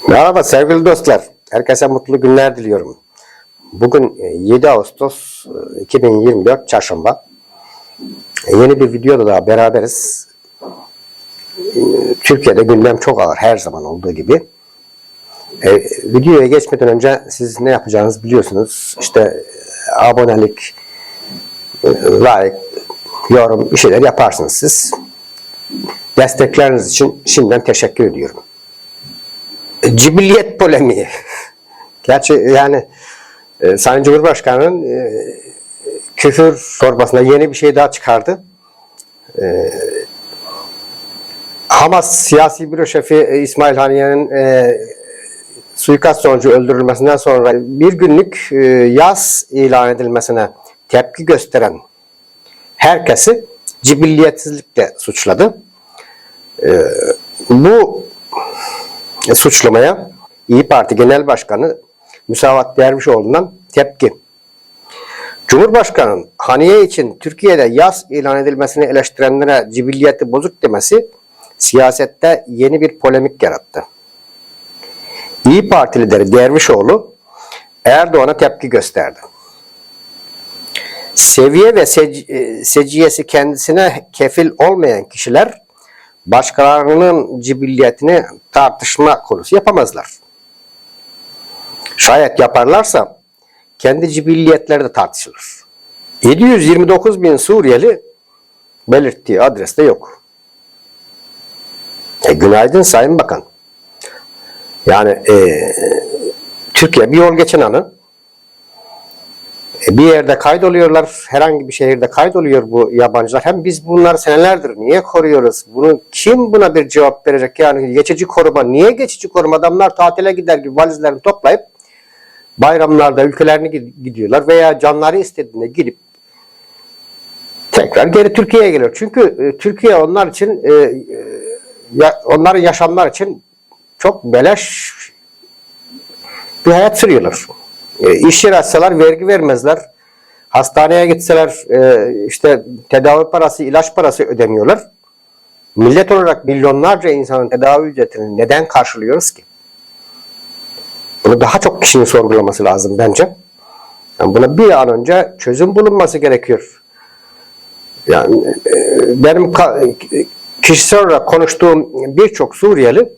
Merhaba sevgili dostlar. Herkese mutlu günler diliyorum. Bugün 7 Ağustos 2024 Çarşamba. Yeni bir videoda daha beraberiz. Türkiye'de gündem çok ağır, her zaman olduğu gibi. Videoya geçmeden önce siz ne yapacağınızı biliyorsunuz. İşte abonelik, like, yorum bir şeyler yaparsınız siz. Destekleriniz için şimdiden teşekkür ediyorum. Cibilliyet polemiği. Gerçi yani Sayın Cumhurbaşkanı'nın küfür torbasına yeni bir şey daha çıkardı. Hamas siyasi büro şefi İsmail Haniye'nin suikast sonucu öldürülmesinden sonra bir günlük yas ilan edilmesine tepki gösteren herkesi cibilliyetsizlikle suçladı. Bu suçlamaya İYİ Parti Genel Başkanı Müsavat Dervişoğlu'ndan tepki. Cumhurbaşkanı'nın Haniye için Türkiye'de yas ilan edilmesini eleştirenlere cibilliyeti bozuk demesi siyasette yeni bir polemik yarattı. İYİ Parti lideri Dervişoğlu Erdoğan'a tepki gösterdi. Seviye ve seciyesi kendisine kefil olmayan kişiler başkalarının cibilliyetini tartışma konusu yapamazlar. Şayet yaparlarsa kendi cibilliyetleri de tartışılır. 729 bin Suriyeli belirttiği adreste yok. Günaydın Sayın Bakan. Yani Türkiye bir yol geçen anı bir yerde kaydoluyorlar, herhangi bir şehirde kaydoluyor bu yabancılar. Hem biz bunları senelerdir niye koruyoruz? Bunu kim buna bir cevap verecek? Yani geçici koruma, niye geçici koruma? Adamlar tatile gider gibi valizlerini toplayıp bayramlarda ülkelerine gidiyorlar veya canları istediğinde gidip tekrar geri Türkiye'ye geliyor. Çünkü Türkiye onlar için onların yaşamlar için çok beleş bir hayat sürüyorlar. İş yeri açsalar vergi vermezler. Hastaneye gitseler işte tedavi parası, ilaç parası ödemiyorlar. Millet olarak milyonlarca insanın tedavi ücretini neden karşılıyoruz ki? Bunu daha çok kişinin sorgulaması lazım bence. Yani buna bir an önce çözüm bulunması gerekiyor. Yani benim kişisel olarak konuştuğum birçok Suriyeli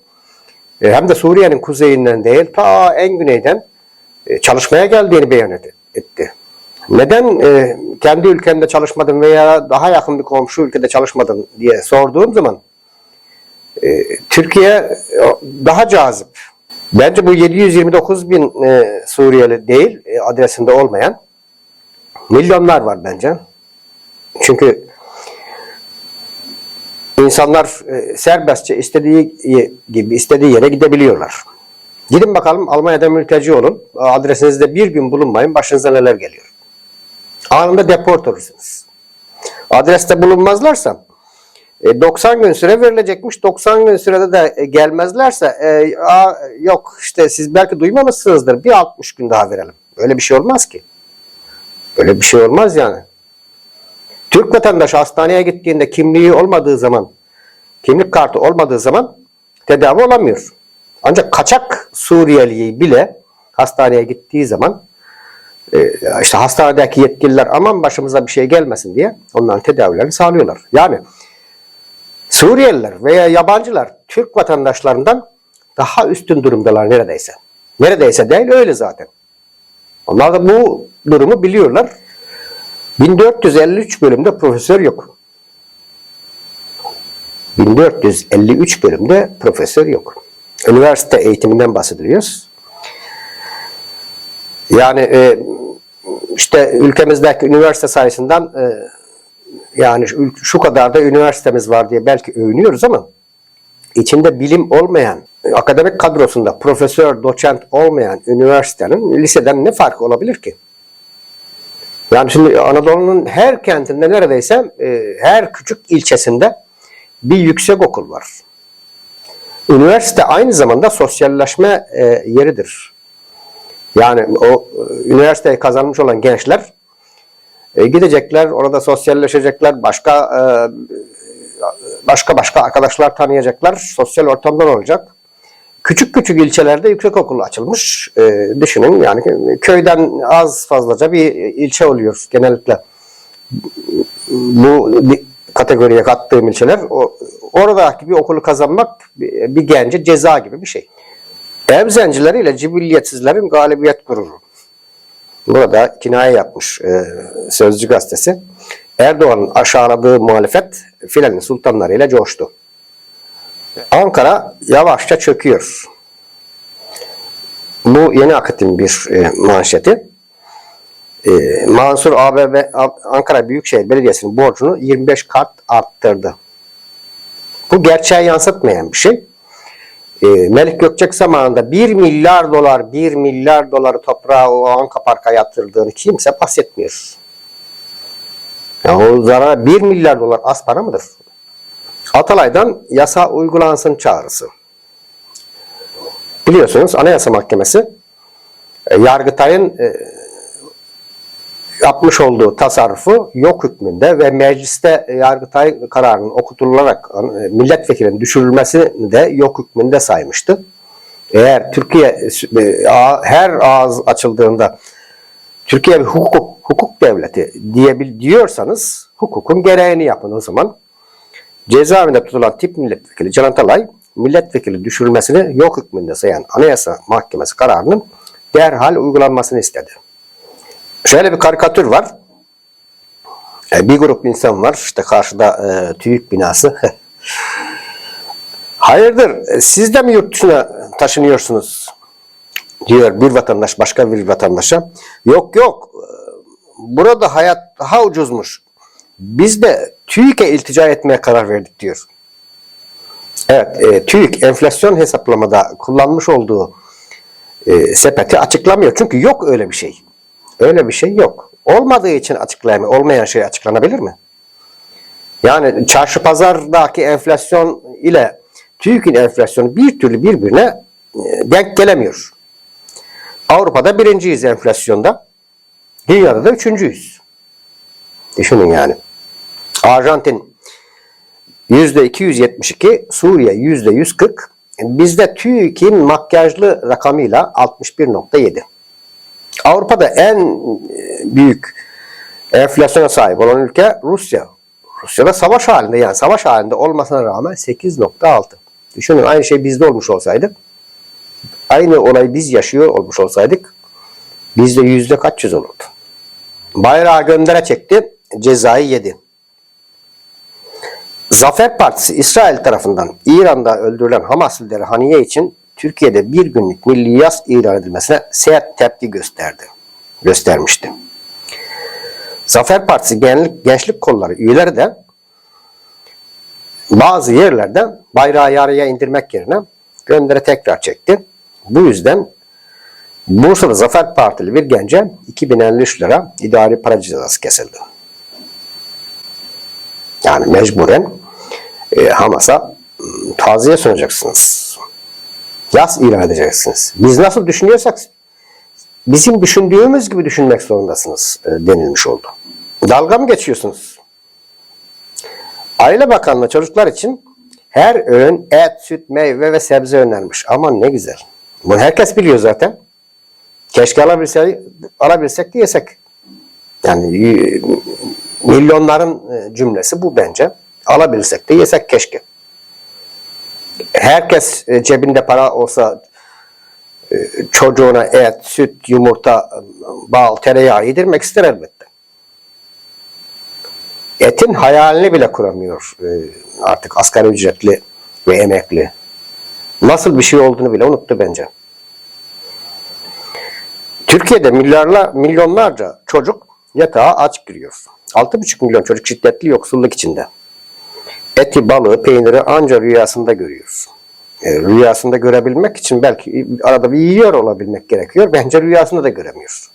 hem de Suriye'nin kuzeyinden değil ta en güneyden çalışmaya geldiğini beyan etti. Neden kendi ülkemde çalışmadın veya daha yakın bir komşu ülkede çalışmadın diye sorduğum zaman Türkiye daha cazip. Bence bu 729 bin Suriyeli değil adresinde olmayan milyonlar var bence. Çünkü insanlar serbestçe istediği gibi istediği yere gidebiliyorlar. Gidin bakalım Almanya'da mülteci olun. Adresinizde bir gün bulunmayın. Başınıza neler geliyor. Anında deport olursunuz. Adreste bulunmazlarsa 90 gün süre verilecekmiş. 90 gün sürede de gelmezlerse yok işte siz belki duymamışsınızdır. Bir 60 gün daha verelim. Öyle bir şey olmaz ki. Öyle bir şey olmaz yani. Türk vatandaşı hastaneye gittiğinde kimliği olmadığı zaman, kimlik kartı olmadığı zaman tedavi olamıyor. Ancak kaçak Suriyeliyi bile hastaneye gittiği zaman işte hastanedeki yetkililer aman başımıza bir şey gelmesin diye onların tedavilerini sağlıyorlar. Yani Suriyeliler veya yabancılar Türk vatandaşlarından daha üstün durumdalar neredeyse. Neredeyse değil öyle zaten. Onlar da bu durumu biliyorlar. 1453 bölümde profesör yok. 1453 bölümde profesör yok. Üniversite eğitiminden bahsediliyoruz. Yani işte ülkemizdeki üniversite sayısından yani şu kadar da üniversitemiz var diye belki övünüyoruz ama içinde bilim olmayan, akademik kadrosunda profesör, doçent olmayan üniversitenin liseden ne farkı olabilir ki? Yani şimdi Anadolu'nun her kentinde neredeyse her küçük ilçesinde bir yüksekokul var. Üniversite aynı zamanda sosyalleşme yeridir. Yani o üniversiteyi kazanmış olan gençler gidecekler, orada sosyalleşecekler, başka arkadaşlar tanıyacaklar, sosyal ortamdan olacak. Küçük küçük ilçelerde yüksekokul açılmış. Düşünün yani köyden az fazlaca bir ilçe oluyor genellikle. Bu kategoriye kattığım ilçeler, oradaki bir okulu kazanmak bir gence ceza gibi bir şey. Ev zencileriyle cibilliyetsizlerin galibiyet gururu. Burada kinaye yapmış Sözcü gazetesi. Erdoğan'ın aşağıladığı muhalefet filenin sultanlarıyla coştu. Ankara yavaşça çöküyor. Bu Yeni Akit'in bir manşeti. Mansur Ankara Büyükşehir Belediyesi'nin borcunu 25 kat arttırdı. Bu gerçeği yansıtmayan bir şey. Melik Gökçek zamanında 1 milyar doları toprağa o Anka Park'a yatırıldığını kimse bahsetmiyor. Yani o zarar 1 milyar dolar az para mıdır? Atalay'dan yasa uygulansın çağrısı. Biliyorsunuz Anayasa Mahkemesi Yargıtay'ın yapmış olduğu tasarrufu yok hükmünde ve mecliste Yargıtay kararının okutularak milletvekilinin düşürülmesini de yok hükmünde saymıştı. Eğer Türkiye her ağız açıldığında Türkiye bir hukuk devleti diyorsanız hukukun gereğini yapın o zaman. Cezaevinde tutulan tip milletvekili Can Atalay milletvekili düşürülmesini yok hükmünde sayan Anayasa Mahkemesi kararının derhal uygulanmasını istedi. Şöyle bir karikatür var. Bir grup insan var. İşte karşıda TÜİK binası. Hayırdır siz de mi yurt dışına taşınıyorsunuz? Diyor bir vatandaş başka bir vatandaşa. Yok burada hayat daha ucuzmuş. Biz de TÜİK'e iltica etmeye karar verdik diyor. Evet, TÜİK enflasyon hesaplamada kullanmış olduğu sepeti açıklamıyor. Çünkü yok öyle bir şey. Öyle bir şey yok. Olmadığı için açıklayamıyor. Olmayan şey açıklanabilir mi? Yani çarşı pazardaki enflasyon ile TÜİK'in enflasyonu bir türlü birbirine denk gelemiyor. Avrupa'da birinciyiz enflasyonda. Dünyada da üçüncüyüz. Düşünün yani. Arjantin %272, Suriye %140. Bizde TÜİK'in makyajlı rakamıyla 61.7. Avrupa'da en büyük enflasyona sahip olan ülke Rusya. Rusya'da savaş halinde, yani savaş halinde olmasına rağmen 8.6. Düşünün aynı şey bizde olmuş olsaydı, aynı olayı biz yaşıyor olmuş olsaydık bizde yüzde kaç yüz olurdu. Bayrağı göndere çekti, cezayı yedi. Zafer Partisi İsrail tarafından İran'da öldürülen Hamas lideri Haniye için Türkiye'de bir günlük milli yas ilan edilmesine sert tepki göstermişti. Zafer Partisi Gençlik Kolları üyeleri de bazı yerlerde bayrağı yarıya indirmek yerine göndere tekrar çekti. Bu yüzden Bursa'da Zafer Partili bir gence 2053 lira idari para cezası kesildi. Yani mecburen Hamas'a taziye sunacaksınız. Yas ilan edeceksiniz. Biz nasıl düşünüyorsak bizim düşündüğümüz gibi düşünmek zorundasınız denilmiş oldu. Dalga mı geçiyorsunuz? Aile Bakanlığı çocuklar için her öğün et, süt, meyve ve sebze önermiş. Aman ne güzel. Bunu herkes biliyor zaten. Keşke alabilsek de yesek. Yani milyonların cümlesi bu bence. Alabilsek de yesek keşke. Herkes cebinde para olsa çocuğuna et, süt, yumurta, bal, tereyağı yedirmek ister elbette. Etin hayalini bile kuramıyor artık asgari ücretli ve emekli. Nasıl bir şey olduğunu bile unuttu bence. Türkiye'de milyonlarca çocuk yatağa aç giriyor. 6,5 milyon çocuk şiddetli yoksulluk içinde. Eti, balığı, peyniri ancak rüyasında görüyoruz. Rüyasında görebilmek için belki arada bir yiyor olabilmek gerekiyor. Bence rüyasında da göremiyoruz.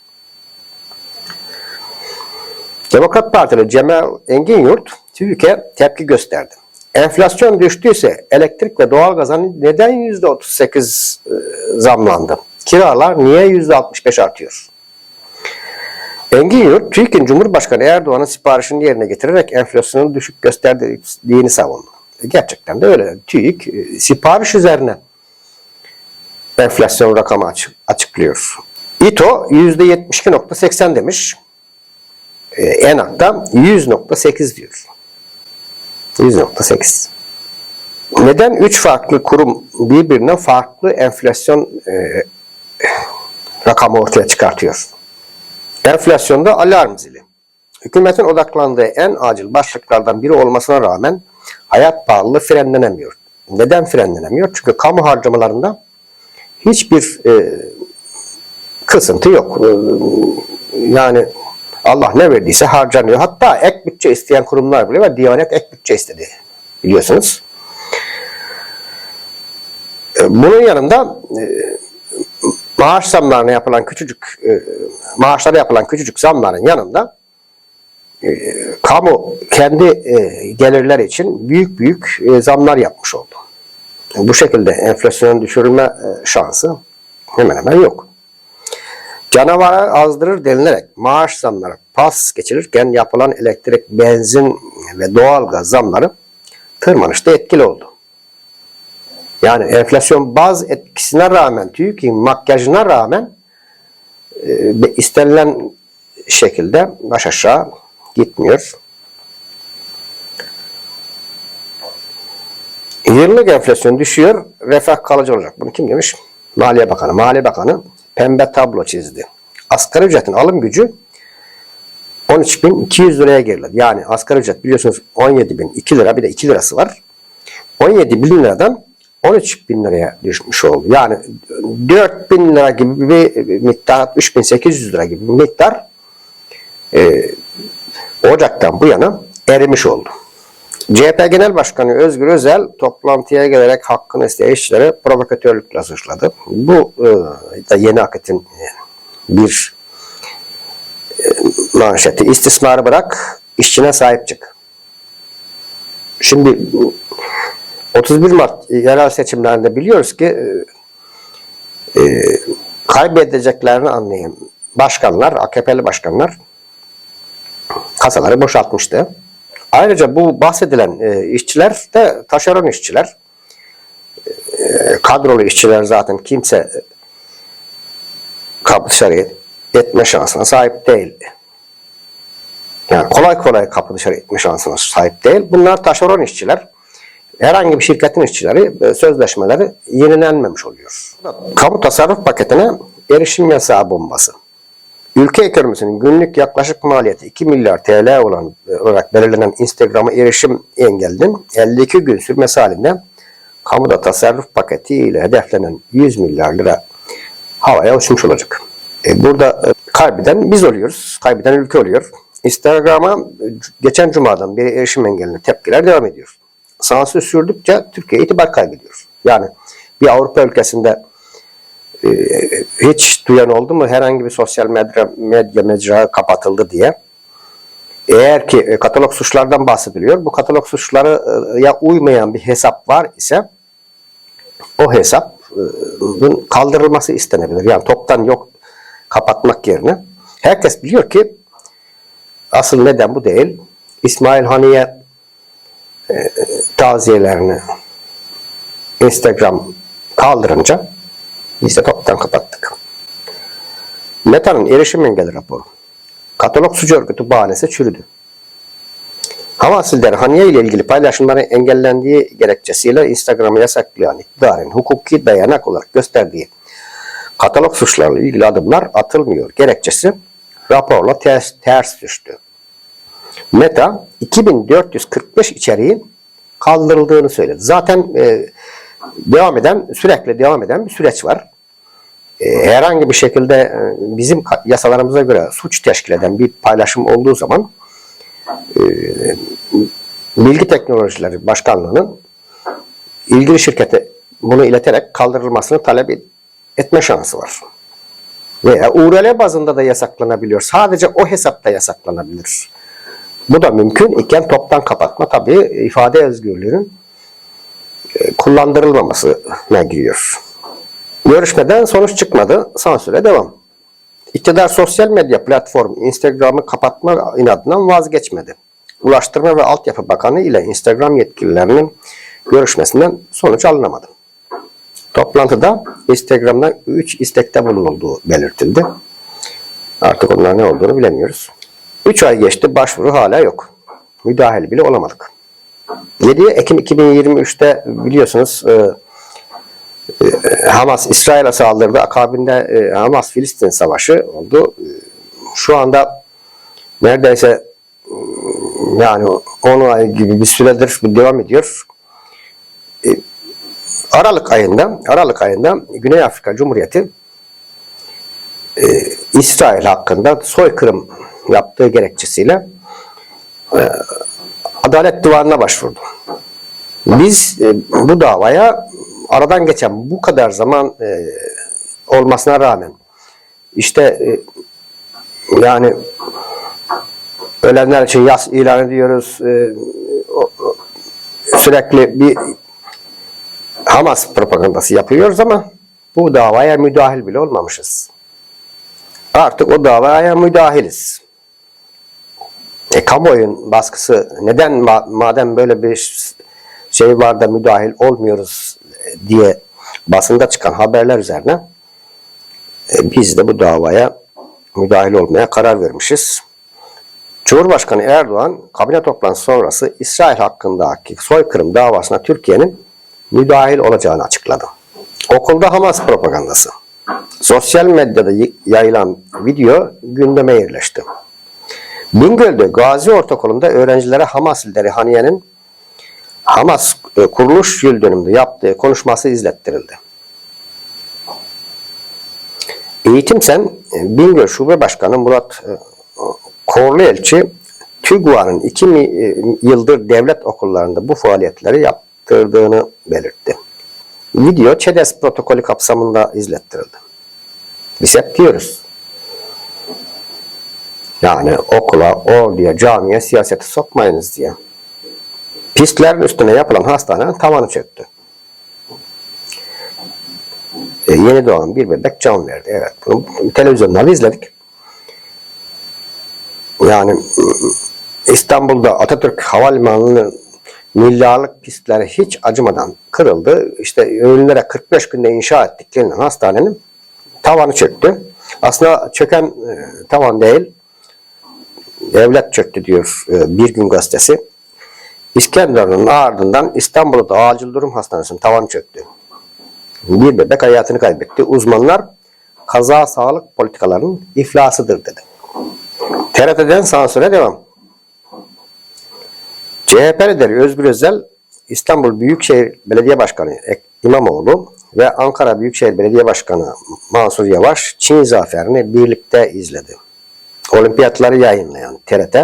Demokrat Partili Cemal Enginyurt TÜİK'e tepki gösterdi. Enflasyon düştüyse elektrik ve doğalgaza neden %38 zamlandı? Kiralar niye %65 artıyor? Enginyurt, TÜİK'in Cumhurbaşkanı Erdoğan'ın siparişini yerine getirerek enflasyonu düşük gösterdiğini savundu. Gerçekten de öyle. TÜİK sipariş üzerine enflasyon rakamı açıklıyor. İTO %72.80 demiş. ENAK'ta 100.8 diyor. 100.8. Neden 3 farklı kurum birbirinden farklı enflasyon rakamı ortaya çıkartıyor? Enflasyonda alarm zili. Hükümetin odaklandığı en acil başlıklardan biri olmasına rağmen hayat pahalılığı frenlenemiyor. Neden frenlenemiyor? Çünkü kamu harcamalarında hiçbir kısıntı yok. Yani Allah ne verdiyse harcanıyor. Hatta ek bütçe isteyen kurumlar bile var. Diyanet ek bütçe istedi. Biliyorsunuz. Bunun yanında maaş zamlarına yapılan maaşlara yapılan küçücük zamların yanında kamu kendi gelirler için büyük zamlar yapmış oldu. Bu şekilde enflasyonu düşürme şansı hemen hemen yok. Canavarı azdırır denilerek maaş zamları pas geçirirken yapılan elektrik, benzin ve doğalgaz zamları tırmanışta etkili oldu. Yani enflasyon baz etkisine rağmen, TÜİK'in makyajına rağmen istenilen şekilde baş aşağı gitmiyor. Yıllık enflasyon düşüyor, refah kalıcı olacak. Bunu kim demiş? Maliye Bakanı. Maliye Bakanı pembe tablo çizdi. Asgari ücretin alım gücü 13.200 liraya geriledi. Yani asgari ücret biliyorsunuz 17.002 lira, bir de 2 lirası var. 17.000 liradan 13.000 liraya düşmüş oldu. Yani 4.000 lira gibi bir miktar, 3.800 lira gibi bir miktar Ocak'tan bu yana erimiş oldu. CHP Genel Başkanı Özgür Özel toplantıya gelerek hakkını isteyen işçilere provokatörlükle suçladı. Bu da Yeni Akit'in bir manşeti. İstismarı bırak, işçine sahip çık. Şimdi 31 Mart yerel seçimlerinde biliyoruz ki kaybedeceklerini anlayan başkanlar, AKP'li başkanlar kasaları boşaltmıştı. Ayrıca bu bahsedilen işçiler de taşeron işçiler. Kadrolu işçiler zaten kimse kapı dışarı etme şansına sahip değil. Yani kolay kolay kapı dışarı etme şansına sahip değil. Bunlar taşeron işçiler. Herhangi bir şirketin işçileri, sözleşmeleri yenilenmemiş oluyor. Kamu tasarruf paketine erişim yasağı bombası. Ülke ekonomisinin günlük yaklaşık maliyeti 2 milyar TL olarak belirlenen Instagram'a erişim engelinin 52 gün sürmesi halinde kamuda tasarruf paketi ile hedeflenen 100 milyar lira havaya uçmuş olacak. Burada kaybeden biz oluyoruz. Kaybeden ülke oluyor. Instagram'a geçen cumadan beri erişim engeline tepkiler devam ediyor. Sansür sürdükçe Türkiye itibar kaybediyor. Yani bir Avrupa ülkesinde hiç duyan oldu mu herhangi bir sosyal medya mecra kapatıldı diye. Eğer ki katalog suçlardan bahsediliyor, bu katalog suçlarına uymayan bir hesap var ise o hesabın kaldırılması istenebilir. Yani toptan yok kapatmak yerine. Herkes biliyor ki asıl neden bu değil. İsmail Haniye taziyelerini Instagram kaldırınca biz de toptan kapattık. META'nın erişim engeli raporu. Katalog suç örgütü bahanesi çürüdü. Hamas lideri Haniye ile ilgili paylaşımların engellendiği gerekçesiyle Instagram'ı yasaklayan iktidarın hukuki dayanak olarak gösterdiği katalog suçlarıyla ilgili adımlar atılmıyor gerekçesi raporla ters düştü. Meta 2445 içeriğin kaldırıldığını söyledi. Zaten sürekli devam eden bir süreç var. Herhangi bir şekilde bizim yasalarımıza göre suç teşkil eden bir paylaşım olduğu zaman Bilgi Teknolojileri Başkanlığı'nın ilgili şirkete bunu ileterek kaldırılmasını talep etme şansı var. Veya URL bazında da yasaklanabiliyor. Sadece o hesapta yasaklanabilir. Bu da mümkün iken toptan kapatma tabii ifade özgürlüğünün kullandırılmamasına giriyor. Görüşmeden sonuç çıkmadı. Sansüre devam. İktidar sosyal medya platformu Instagram'ı kapatma inadından vazgeçmedi. Ulaştırma ve Altyapı Bakanı ile Instagram yetkililerinin görüşmesinden sonuç alınamadı. Toplantıda Instagram'dan 3 istekte bulunulduğu belirtildi. Artık onlar ne olduğunu bilemiyoruz. 3 ay geçti, başvuru hala yok. Müdahil bile olamadık. 7 Ekim 2023'te biliyorsunuz Hamas İsrail'e saldırdı. Akabinde Hamas-Filistin savaşı oldu. Şu anda neredeyse yani 10 ay gibi bir süredir devam ediyor. Aralık ayında Güney Afrika Cumhuriyeti İsrail hakkında soykırım yaptığı gerekçesiyle Adalet Divanı'na başvurdu. Biz bu davaya aradan geçen bu kadar zaman olmasına rağmen işte yani ölenler için yas ilan ediyoruz, sürekli bir Hamas propagandası yapıyoruz ama bu davaya müdahil bile olmamışız. Artık o davaya müdahiliz. Kamuoyunun baskısı neden madem böyle bir şey var da müdahil olmuyoruz diye basında çıkan haberler üzerine biz de bu davaya müdahil olmaya karar vermişiz. Cumhurbaşkanı Erdoğan kabine toplantısı sonrası İsrail hakkındaki soykırım davasına Türkiye'nin müdahil olacağını açıkladı. Okulda Hamas propagandası. Sosyal medyada yayılan video gündeme yerleşti. Bingöl'de Gazi Ortaokulu'nda öğrencilere Hamas lideri Haniye'nin Hamas kuruluş yıl dönümünde yaptığı konuşması izlettirildi. Eğitimsen Bingöl Şube Başkanı Murat Korluelçi, TÜGVA'nın 2 yıldır devlet okullarında bu faaliyetleri yaptırdığını belirtti. Video ÇEDES protokolü kapsamında izlettirildi. Biz hep diyoruz. Yani okula, orduya, camiye, siyasete sokmayınız diye. Pistlerin üstüne yapılan hastanenin tavanı çöktü. Yeni doğan bir bebek can verdi. Evet, bunu televizyonlarda izledik. Yani İstanbul'da Atatürk Havalimanı'nın milyarlık pistleri hiç acımadan kırıldı. İşte ölülere 45 günde inşa ettiklerinin hastanenin tavanı çöktü. Aslında çöken tavan değil, devlet çöktü diyor Bir Gün Gazetesi. İskenderun'un ardından İstanbul'da Acil Durum Hastanesi'nin tavanı çöktü. Bir bebek hayatını kaybetti. Uzmanlar kaza sağlık politikalarının iflasıdır dedi. TRT'den sansüre devam. CHP lideri Özgür Özel, İstanbul Büyükşehir Belediye Başkanı İmamoğlu ve Ankara Büyükşehir Belediye Başkanı Mansur Yavaş Çin zaferini birlikte izledi. Olimpiyatları yayınlayan TRT,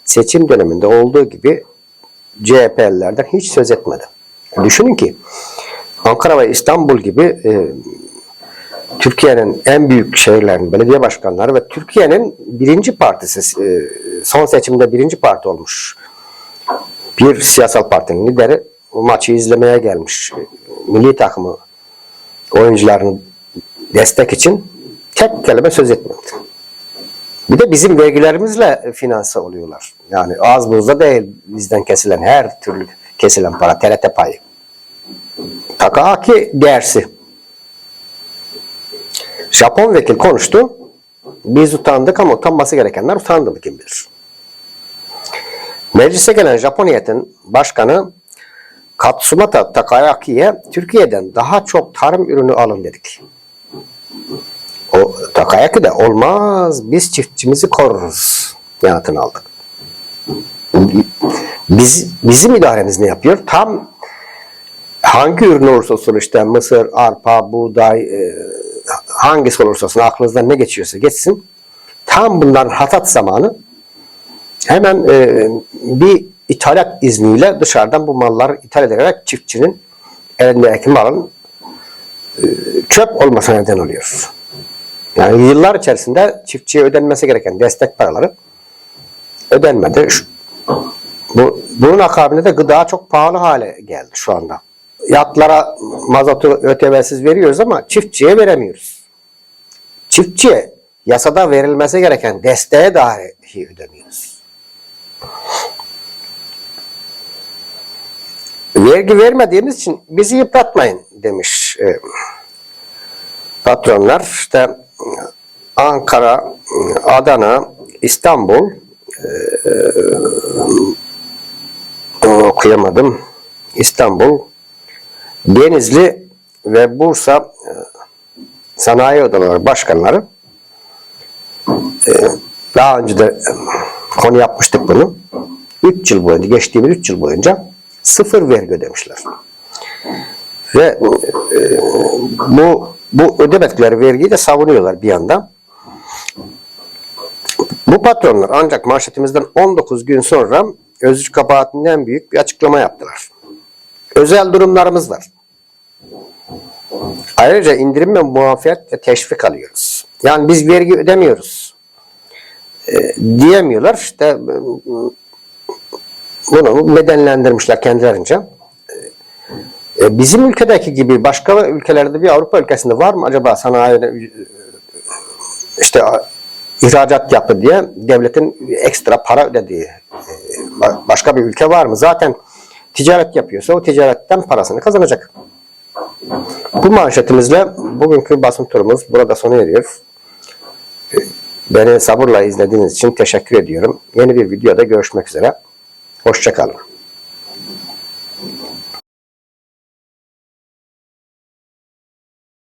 seçim döneminde olduğu gibi CHP'lilerden hiç söz etmedi. Düşünün ki Ankara ve İstanbul gibi Türkiye'nin en büyük şehirlerinin belediye başkanları ve Türkiye'nin birinci partisi, son seçimde birinci parti olmuş bir siyasal partinin lideri o maçı izlemeye gelmiş. Milli takımı oyuncularının destek için tek kelime söz etmedi. Bir de bizim vergilerimizle finanse oluyorlar. Yani az buzda değil bizden kesilen her türlü kesilen para, TRT payı. Takaaki dersi. Japon vekil konuştu. Biz utandık ama utanması gerekenler utandı mı kim bilir. Meclise gelen Japon heyetin başkanı Katsumata Takayaki'ye Türkiye'den daha çok tarım ürünü alın dedik. O Takayaki de olmaz biz çiftçimizi koruruz yanıtını aldık. Bizim idaremiz ne yapıyor? Tam hangi ürün olursa olsun işte mısır, arpa, buğday hangisi olursa olsun aklınızdan ne geçiyorsa geçsin. Tam bunların hasat zamanı hemen bir ithalat izniyle dışarıdan bu malları ithal ederek çiftçinin elindeki malın çöp olmasına neden oluyor. Yani yıllar içerisinde çiftçiye ödenmesi gereken destek paraları ödenmedi. Bunun akabinde de gıda çok pahalı hale geldi şu anda. Yatlara mazotu ÖTV'siz veriyoruz ama çiftçiye veremiyoruz. Çiftçiye yasada verilmesi gereken desteğe dahi ödemiyoruz. Vergi vermediğimiz için bizi yıpratmayın demiş patronlar. İşte Ankara, Adana, İstanbul, okuyamadım. İstanbul, Denizli ve Bursa Sanayi Odaları Başkanları, daha önce de konu yapmıştık bunu. 3 yıl boyunca, geçtiğimiz 3 yıl boyunca sıfır vergi ödemişler. Ve bu ödemedikleri vergiyi de savunuyorlar bir yandan. Bu patronlar ancak manşetimizden 19 gün sonra Özgür Kabahat'inden büyük bir açıklama yaptılar. Özel durumlarımız var. Ayrıca indirim ve muafiyet ve teşvik alıyoruz. Yani biz vergi ödemiyoruz diyemiyorlar. İşte bunu nedenlendirmişler kendilerince. Bizim ülkedeki gibi başka ülkelerde, bir Avrupa ülkesinde var mı acaba sanayi işte ihracat yaptı diye devletin ekstra para ödediği başka bir ülke var mı? Zaten ticaret yapıyorsa o ticaretten parasını kazanacak. Bu manşetimizle bugünkü basın turumuz burada sona eriyor. Beni sabırla izlediğiniz için teşekkür ediyorum. Yeni bir videoda görüşmek üzere. Hoşça kalın.